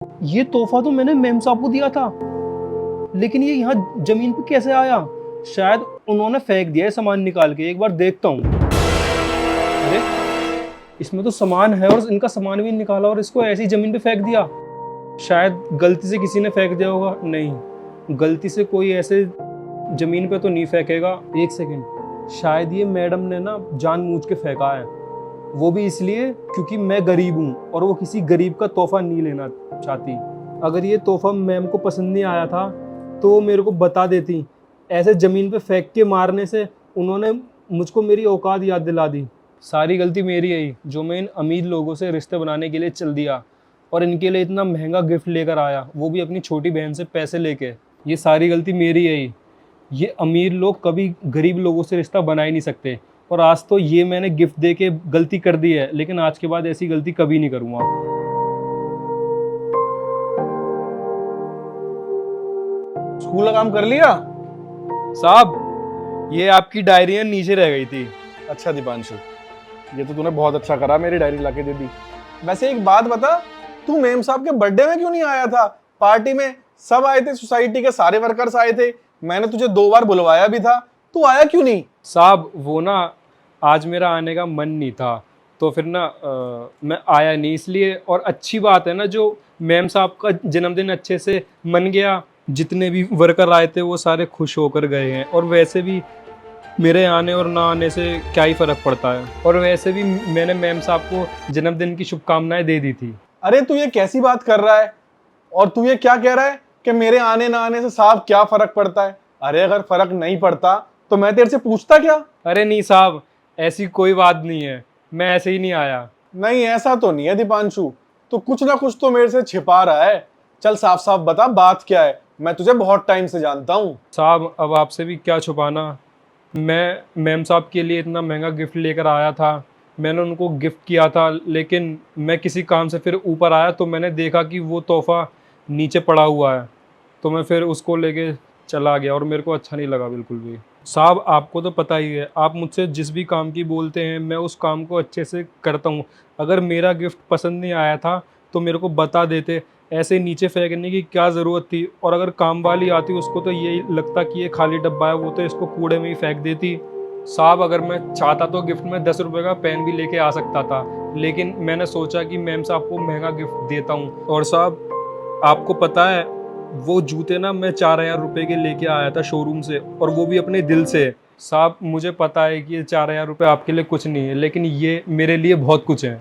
ये तोहफा तो मैंने मेम साहब को दिया था, लेकिन ये यहाँ जमीन पे कैसे आया? शायद उन्होंने फेंक दिया है सामान निकाल के। एक बार देखता हूँ। अरे, इसमें तो सामान है और इनका सामान भी निकाला और इसको ऐसी जमीन पे फेंक दिया। शायद गलती से किसी ने फेंक दिया होगा। नहीं, गलती से कोई ऐसे जमीन पे तो नहीं फेंकेगा। एक सेकेंड, शायद ये मैडम ने ना जानबूझ के फेंका है। वो भी इसलिए क्योंकि मैं गरीब हूँ और वो किसी गरीब का तोहफा नहीं लेना चाहती। अगर ये तोहफा मैम को पसंद नहीं आया था तो वो मेरे को बता देती। ऐसे ज़मीन पे फेंक के मारने से उन्होंने मुझको मेरी औकात याद दिला दी। सारी गलती मेरी है जो मैं इन अमीर लोगों से रिश्ते बनाने के लिए चल दिया और इनके लिए इतना महंगा गिफ्ट लेकर आया, वो भी अपनी छोटी बहन से पैसे लेके। ये सारी गलती मेरी है ही। ये अमीर लोग कभी गरीब लोगों से रिश्ता बना ही नहीं सकते। और आज तो ये मैंने गिफ्ट दे के गलती कर दी है, लेकिन आज के बाद ऐसी गलती कभी नहीं करूँगा। स्कूल का काम कर लिया? साहब, ये आपकी डायरी नीचे रह गई थी। अच्छा दीपांशु, ये तो तूने बहुत अच्छा करा, मेरी डायरी लाके दे दी। वैसे एक बात बता, तू मेम साहब के बर्थडे में क्यों नहीं आया था? पार्टी में सब आए थे, सोसाइटी के सारे वर्कर्स आए थे, मैंने तुझे 2 बार बुलवाया भी था, तू आया क्यों नहीं? साहब, वो ना आज मेरा आने का मन नहीं था, तो फिर ना मैं आया नहीं इसलिए। और अच्छी बात है ना, जो मैम साहब का जन्मदिन अच्छे से मन गया। जितने भी वर्कर आए थे वो सारे खुश होकर गए हैं। और वैसे भी मेरे आने और ना आने से क्या ही फ़र्क पड़ता है। और वैसे भी मैंने मैम साहब को जन्मदिन की शुभकामनाएं दे दी थी। अरे तू ये कैसी बात कर रहा है? और तू ये क्या कह रहा है कि मेरे आने ना आने से साहब क्या फर्क पड़ता है? अरे अगर फर्क नहीं पड़ता तो मैं तेरे से पूछता क्या? अरे नहीं साहब, ऐसी कोई बात नहीं है, मैं ऐसे ही नहीं आया। नहीं, ऐसा तो नहीं है दीपांशु, तू कुछ ना कुछ तो मेरे से छिपा रहा है। चल साफ साफ बता, बात क्या है? मैं तुझे बहुत टाइम से जानता हूँ। साहब, अब आपसे भी क्या छुपाना। मैं मैम साहब के लिए इतना महंगा गिफ्ट लेकर आया था, मैंने उनको गिफ्ट किया था, लेकिन मैं किसी काम से फिर ऊपर आया तो मैंने देखा कि वो तोहफ़ा नीचे पड़ा हुआ है, तो मैं फिर उसको लेके चला गया और मेरे को अच्छा नहीं लगा बिल्कुल भी। साहब, आपको तो पता ही है, आप मुझसे जिस भी काम की बोलते हैं मैं उस काम को अच्छे से करता हूँ। अगर मेरा गिफ्ट पसंद नहीं आया था तो मेरे को बता देते, ऐसे नीचे फेंकने की क्या ज़रूरत थी। और अगर काम वाली आती उसको तो यही लगता कि ये खाली डब्बा है, वो तो इसको कूड़े में ही फेंक देती। साहब, अगर मैं चाहता तो गिफ्ट में 10 रुपये का पेन भी लेके आ सकता था, लेकिन मैंने सोचा कि मैम साहब को महंगा गिफ्ट देता हूँ। और साहब, आपको पता है, वो जूते ना मैं 4,000 रुपये के लेके आया था शोरूम से, और वो भी अपने दिल से। साहब, मुझे पता है कि ये 4,000 रुपये आपके लिए कुछ नहीं है, लेकिन ये मेरे लिए बहुत कुछ है।